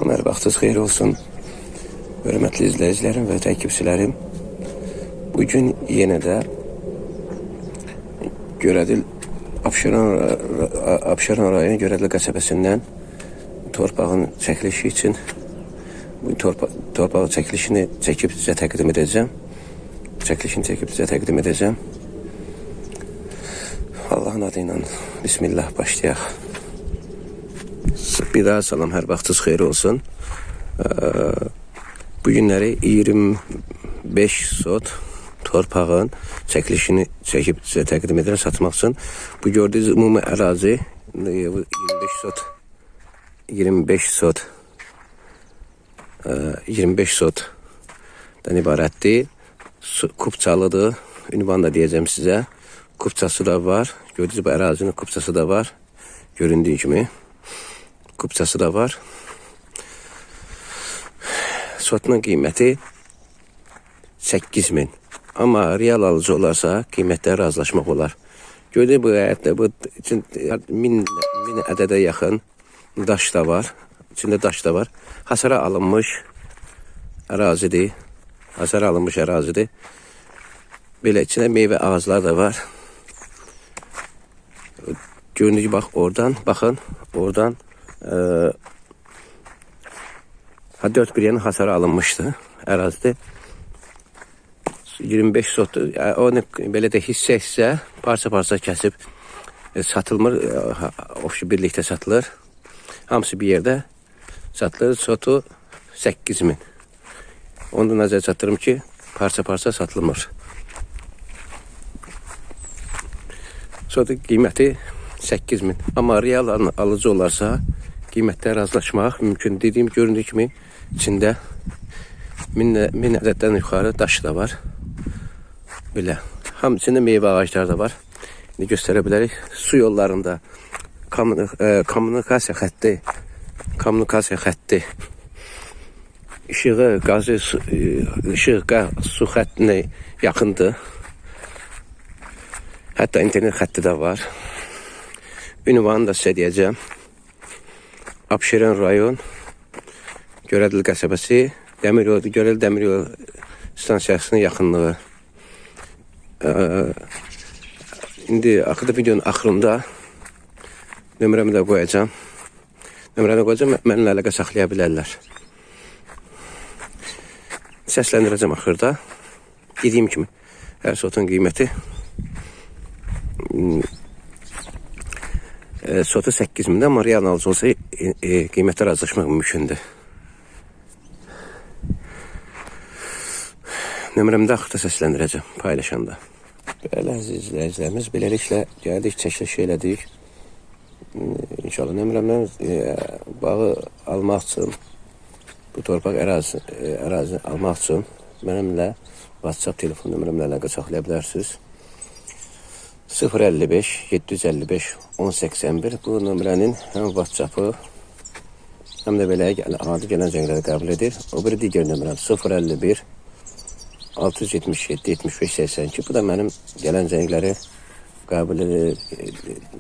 Ömer vaxtınız xeyir olsun. Hörmətli izləyicilərim və təqibçilərim. Bugün yenə də Görədil Abşeron rayonu Görədil qəsəbəsindən torpağın çəkilişi üçün bu torpağın çəkilişini çəkib sizə təqdim edəcəm. Allahın adıyla Bismillah başlayaq. Bir daha salam, hər vaxtınız xeyir olsun. Bu günləri 25 sot torpağın çəkilişini çəkib sizə təqdim edirəm satmaq üçün. Bu gördüyünüz ümumi ərazi 25 sotdan ibarətdir. Kupçalıdır. Ünvan da deyəcəm sizə. Kupçası da var. Gördüyünüz bu ərazinin kupçası da var. Göründüyü kimi. Kupçası da var. Sotunun qiyməti 8.000. Amma real alıcı olarsa qiymətləri razılaşmaq olar. Gördüyünüz bu həyətdə bu üçün 1000 ədədə yaxın daş da var. İçində daş da var. Hasara alınmış ərazidir. Belə içində meyvə ağacları da var. Gördüyünüz gibi baxın, oradan 4 bir yana hasara alınmıştı ərazidə. 25 sot, onu belə də hissə parça kəsib satılmır, birlikdə satılır. Hamısı bir yerdə satılır. Sotu 8.000. Onu da nəzərə çatdırım ki, parça satılmır. Sotu qiyməti 8.000. Amma real alıcı olarsa qiymətlər razılaşmaq mümkün. Dediyim göründüyü kimi içində 1000 ədəddən yuxarı daş da var. Belə. Ham içində meyvə ağacları da var. İndi göstərə bilərik. Su yollarında kommunikasiya xətti işığı, qazı, su xəttinə yaxındır. Hətta internet xətti də var. Ünvanı da sizə deyəcəm. Abşeron rayon Görədil qəsəbəsi Görədil Dəmiryolu stansiyasının yaxınlığı. İndi videonun axırında nömrəmi də qoyacam. Mənimlə əlaqə saxlaya bilərlər. Səsləndirəcəm axırda. Dediyim kimi hər sotun qiyməti sotu 8.000'də, amma real alıcı olsa qiymətlər razılaşmaq mümkündür. Nömrəmdə axırda səsləndirəcəm paylaşanda. Belə əziz izləyicilərimiz, beləliklə gəldik, çəkiliş elədik. İnşallah nömrəmdən bağı almaq üçün, bu torpaq ərazi almaq üçün mənimlə WhatsApp telefon nömrəmlə əlaqə saxlaya bilərsiniz. 055 755 1081 bu nömrənin həm WhatsApp'ı həm də belə adi gələn zəngləri qəbul edir. O bir digər nömrəm 051 677 75 82. Bu da mənim gələn zəngləri qəbul edir.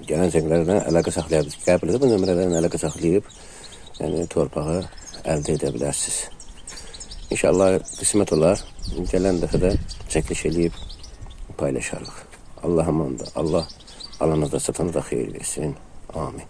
Gələn zənglərlə əlaqə saxlayıb qəbul edir. Bu nömrələrlə əlaqə saxlayıb yəni torpağı əldə edə bilərsiniz. İnşallah qismət olar. Gələn dəfə də çəkiliş eləyib paylaşarıq. Allah amandır. Allah alana da satana da xeyir versin. Amin.